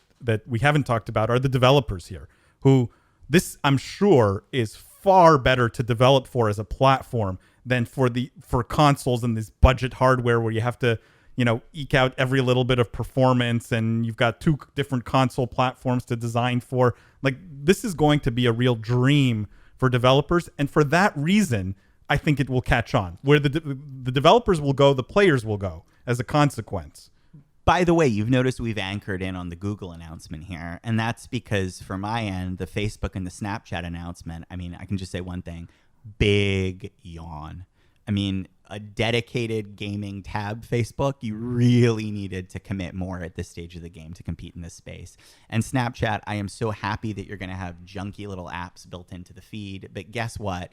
we haven't talked about are the developers here, who this, I'm sure, is far better to develop for as a platform than for consoles and this budget hardware where you have to eke out every little bit of performance, and you've got two different console platforms to design for. Like, this is going to be a real dream for developers, and for that reason, I think it will catch on. Where the developers will go, the players will go as a consequence.
By the way, you've noticed we've anchored in on the Google announcement here, and that's because for my end, the Facebook and the Snapchat announcement, I mean, I can just say one thing, big yawn. I mean, a dedicated gaming tab Facebook, you really needed to commit more at this stage of the game to compete in this space. And Snapchat, I am so happy that you're going to have junky little apps built into the feed. But guess what?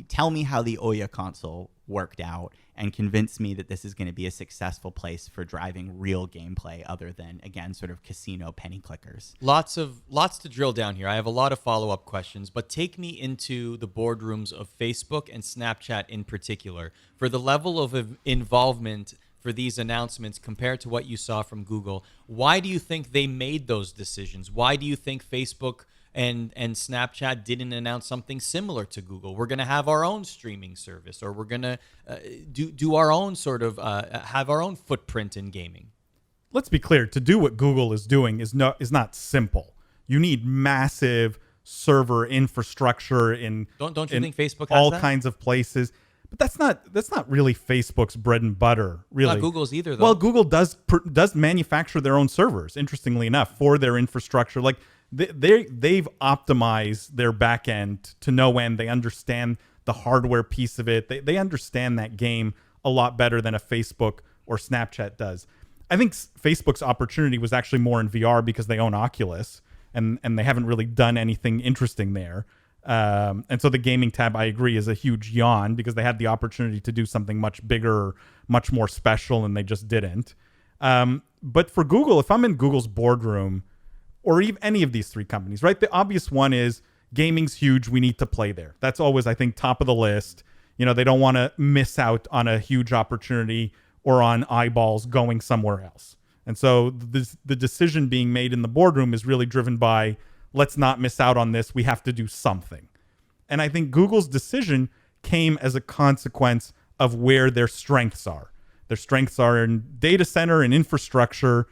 Tell me how the Ouya console worked out and convince me that this is going to be a successful place for driving real gameplay other than, again, sort of casino penny clickers.
Lots to drill down here. I have a lot of follow-up questions, but take me into the boardrooms of Facebook and Snapchat in particular for the level of involvement for these announcements compared to what you saw from Google. Why do you think they made those decisions? Why do you think Facebook and Snapchat didn't announce something similar to Google? We're going to have our own streaming service, or we're going to do our own sort of have our own footprint in gaming.
Let's be clear. To do what Google is doing is not simple. You need massive server infrastructure in
don't you think Facebook has
all
that?
Kinds of places. But that's not really Facebook's bread and butter, really.
Not Google's either, though.
Well, Google does manufacture their own servers, interestingly enough, for their infrastructure. Like, they've optimized their back end to no end. They understand the hardware piece of it. They understand that game a lot better than a Facebook or Snapchat does. I think Facebook's opportunity was actually more in VR because they own Oculus, and they haven't really done anything interesting there. And so the gaming tab, I agree, is a huge yawn because they had the opportunity to do something much bigger, much more special, and they just didn't. But for Google, if I'm in Google's boardroom, or even any of these three companies, right? The obvious one is gaming's huge. We need to play there. That's always, I think, top of the list. They don't want to miss out on a huge opportunity or on eyeballs going somewhere else. And so the decision being made in the boardroom is really driven by, let's not miss out on this. We have to do something. And I think Google's decision came as a consequence of where their strengths are. Their strengths are in data center and infrastructure.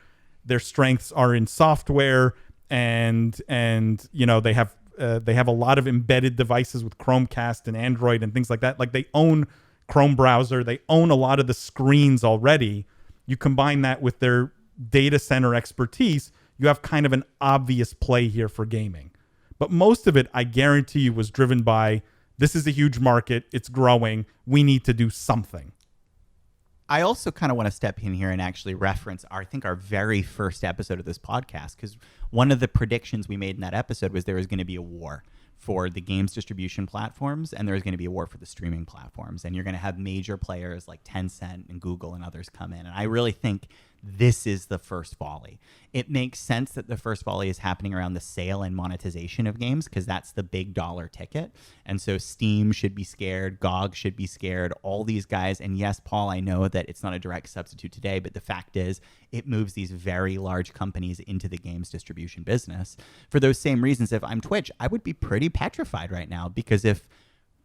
Their strengths are in software, and they have a lot of embedded devices with Chromecast and Android and things like that. Like, they own Chrome browser, they own a lot of the screens already. You combine that with their data center expertise, you have kind of an obvious play here for gaming. But most of it, I guarantee you, was driven by, this is a huge market, it's growing, we need to do something.
I also kind of want to step in here and actually reference our very first episode of this podcast, because one of the predictions we made in that episode was there was going to be a war for the games distribution platforms, and there's going to be a war for the streaming platforms. And you're going to have major players like Tencent and Google and others come in. And I really think this is the first volley. It makes sense that the first volley is happening around the sale and monetization of games because that's the big dollar ticket. And so Steam should be scared, GOG should be scared, all these guys. And yes, Paul, I know that it's not a direct substitute today, but the fact is it moves these very large companies into the games distribution business. For those same reasons, if I'm Twitch, I would be pretty petrified right now, because if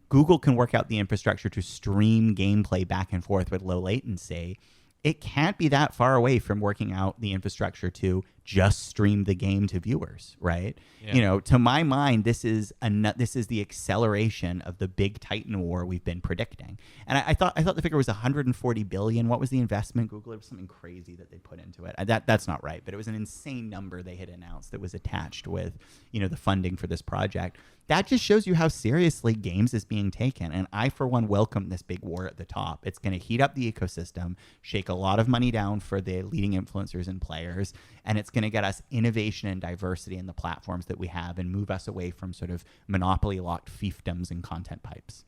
Google can work out the infrastructure to stream gameplay back and forth with low latency, it can't be that far away from working out the infrastructure to just stream the game to viewers, right?
Yeah.
You know, to my mind, this is the acceleration of the big Titan war we've been predicting. And I thought the figure was 140 billion. What was the investment? Google, it was something crazy that they put into it. That's not right, but it was an insane number they had announced that was attached with, you know, the funding for this project. That just shows you how seriously games is being taken. And I, for one, welcome this big war at the top. It's going to heat up the ecosystem, shake a lot of money down for the leading influencers and players, and it's going to get us innovation and diversity in the platforms that we have and move us away from sort of monopoly-locked fiefdoms and content pipes.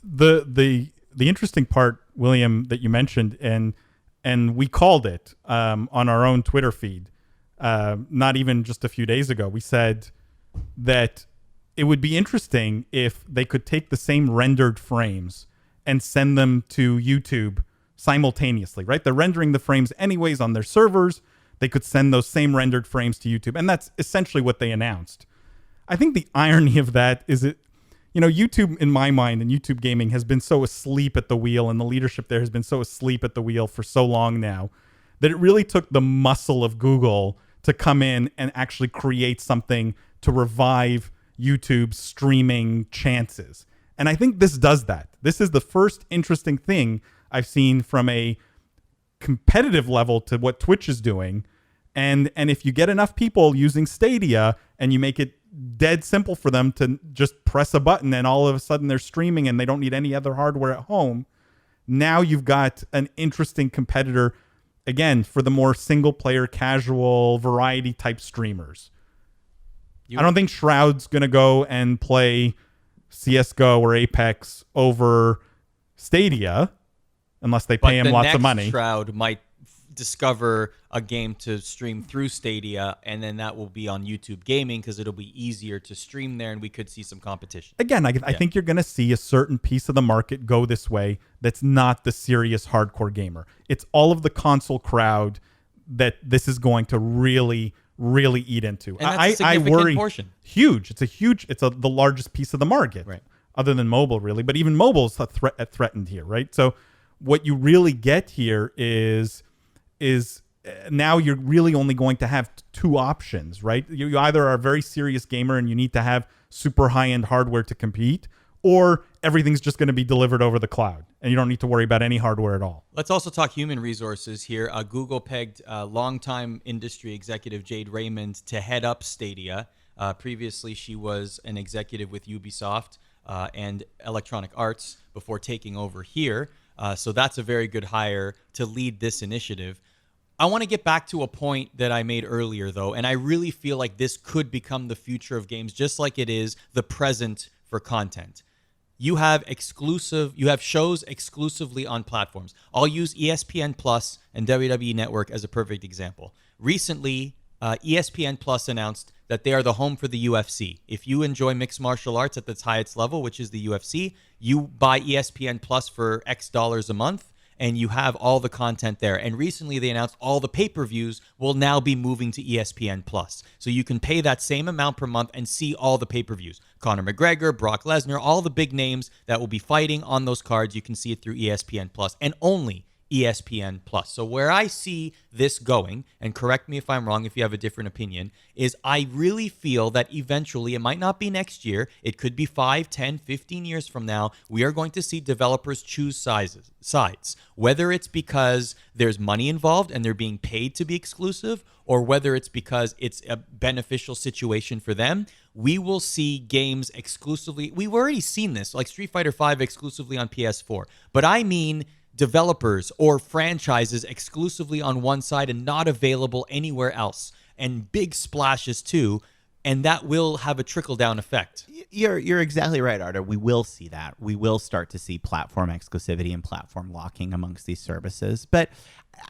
The interesting part, William, that you mentioned, and we called it on our own Twitter feed, not even just a few days ago. We said that it would be interesting if they could take the same rendered frames and send them to YouTube simultaneously, right? They're rendering the frames anyways on their servers. They could send those same rendered frames to YouTube. And that's essentially what they announced. I think the irony of that is YouTube, in my mind, and YouTube gaming has been so asleep at the wheel, and the leadership there has been so asleep at the wheel for so long now, that it really took the muscle of Google to come in and actually create something to revive YouTube's streaming chances. And I think this does that. This is the first interesting thing I've seen from a competitive level to what Twitch is doing. And if you get enough people using Stadia and you make it dead simple for them to just press a button and all of a sudden they're streaming and they don't need any other hardware at home, now you've got an interesting competitor, again, for the more single player, casual, variety type streamers. I don't think Shroud's going to go and play CSGO or Apex over Stadia unless they pay him lots of money.
Shroud might discover a game to stream through Stadia, and then that will be on YouTube Gaming because it'll be easier to stream there, and we could see some competition.
Again, I think you're going to see a certain piece of the market go this way that's not the serious hardcore gamer. It's all of the console crowd that this is going to really eat into.
And that's a significant portion.
Huge. It's the largest piece of the market,
right?
Other than mobile, really. But even mobile is threatened here, right? So what you really get here is now you're really only going to have two options, right? You either are a very serious gamer and you need to have super high-end hardware to compete, or everything's just going to be delivered over the cloud and you don't need to worry about any hardware at all.
Let's also talk human resources here. Google pegged longtime industry executive Jade Raymond to head up Stadia. Previously, she was an executive with Ubisoft and Electronic Arts before taking over here. So that's a very good hire to lead this initiative. I want to get back to a point that I made earlier, though, and I really feel like this could become the future of games, just like it is the present for content. You have shows exclusively on platforms. I'll use ESPN Plus and WWE Network as a perfect example. Recently, ESPN Plus announced that they are the home for the UFC. If you enjoy mixed martial arts at its highest level, which is the UFC, you buy ESPN Plus for X dollars a month, and you have all the content there. And recently they announced all the pay-per-views will now be moving to ESPN Plus. So you can pay that same amount per month and see all the pay-per-views. Conor McGregor, Brock Lesnar, all the big names that will be fighting on those cards, you can see it through ESPN Plus, and only ESPN Plus. So where I see this going, and correct me if I'm wrong if you have a different opinion, is I really feel that eventually, it might not be next year, it could be 5, 10, 15 years from now, we are going to see developers choose sides. Whether it's because there's money involved and they're being paid to be exclusive, or whether it's because it's a beneficial situation for them, we will see games exclusively. We've already seen this, like Street Fighter V exclusively on PS4. But I mean developers or franchises exclusively on one side and not available anywhere else. And big splashes too. and that will have a trickle-down effect.
You're exactly right, Arda. We will see that. We will start to see platform exclusivity and platform locking amongst these services. But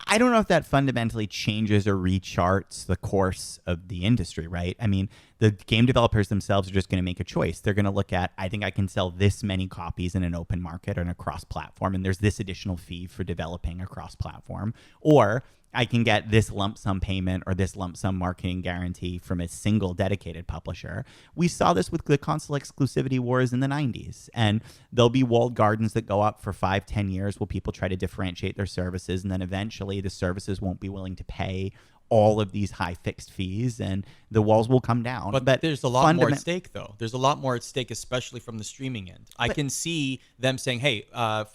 I don't know if that fundamentally changes or recharts the course of the industry, right? I mean, the game developers themselves are just going to make a choice. They're going to look at, I think I can sell this many copies in an open market or in a cross-platform, and there's this additional fee for developing a cross-platform. Or I can get this lump sum payment or this lump sum marketing guarantee from a single dedicated publisher. We saw this with the console exclusivity wars in the 90s. And there'll be walled gardens that go up for 5-10 years while people try to differentiate their services. And then eventually the services won't be willing to pay all of these high fixed fees and the walls will come down.
But there's a lot more at stake, though. There's a lot more at stake, especially from the streaming end. I can see them saying, hey, I'm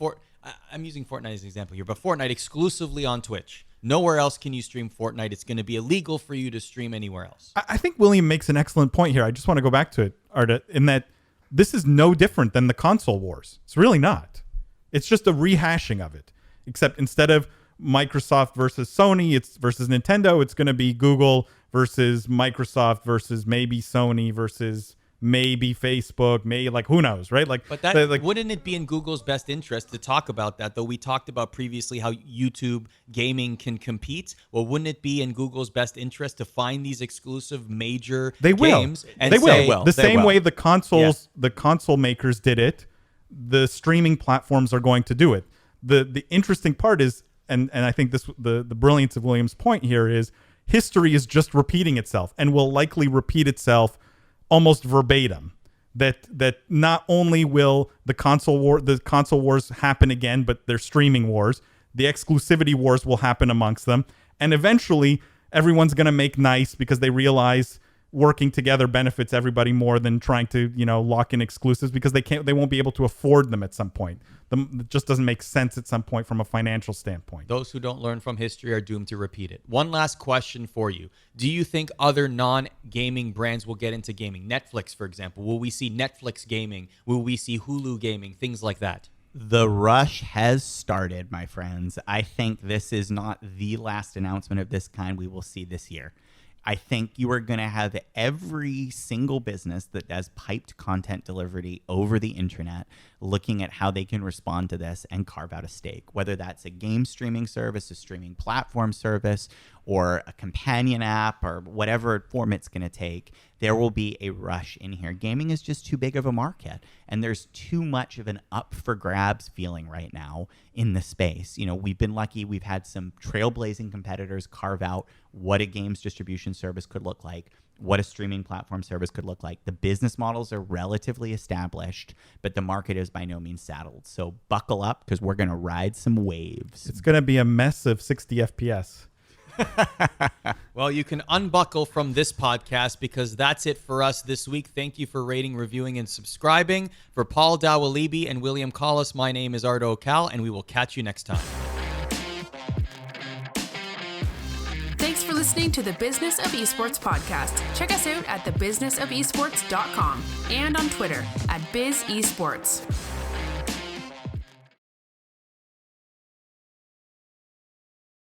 using Fortnite as an example here, but Fortnite exclusively on Twitch. Nowhere else can you stream Fortnite. It's going to be illegal for you to stream anywhere else.
I think William makes an excellent point here. I just want to go back to it, Arda, in that this is no different than the console wars. It's really not. It's just a rehashing of it, except instead of Microsoft versus Sony, it's versus Nintendo. It's going to be Google versus Microsoft versus maybe Sony versus maybe Facebook, maybe who knows, right?
But wouldn't it be in Google's best interest to talk about that? Though we talked about previously how YouTube gaming can compete. Well, wouldn't it be in Google's best interest to find these exclusive major games? And
they will. The same way the console makers did it, the streaming platforms are going to do it. The interesting part is, and I think the brilliance of William's point here is, history is just repeating itself and will likely repeat itself almost verbatim. That not only will the console wars happen again, but they're streaming wars. The exclusivity wars will happen amongst them, and eventually everyone's going to make nice because they realize working together benefits everybody more than trying to lock in exclusives, because they won't be able to afford them at some point. It just doesn't make sense at some point from a financial standpoint.
Those who don't learn from history are doomed to repeat it. One last question for you. Do you think other non-gaming brands will get into gaming? Netflix, for example. Will we see Netflix gaming? Will we see Hulu gaming? Things like that.
The rush has started, my friends. I think this is not the last announcement of this kind we will see this year. I think you are going to have every single business that does piped content delivery over the internet looking at how they can respond to this and carve out a stake, whether that's a game streaming service, a streaming platform service, or a companion app, or whatever form it's going to take. There will be a rush in here. Gaming is just too big of a market, and there's too much of an up for grabs feeling right now in the space. We've been lucky. We've had some trailblazing competitors carve out what a games distribution service could look like, what a streaming platform service could look like. The business models are relatively established, but the market is by no means saddled. So buckle up, because we're going to ride some waves.
It's going to be a mess of 60 FPS.
Well, you can unbuckle from this podcast, because that's it for us this week. Thank you for rating, reviewing, and subscribing. For Paul Dawalibi and William Collis, my name is Arda O'Cal, and we will catch you next time.
Thanks for listening to the Business of Esports podcast. Check us out at thebusinessofesports.com and on Twitter at BizEsports.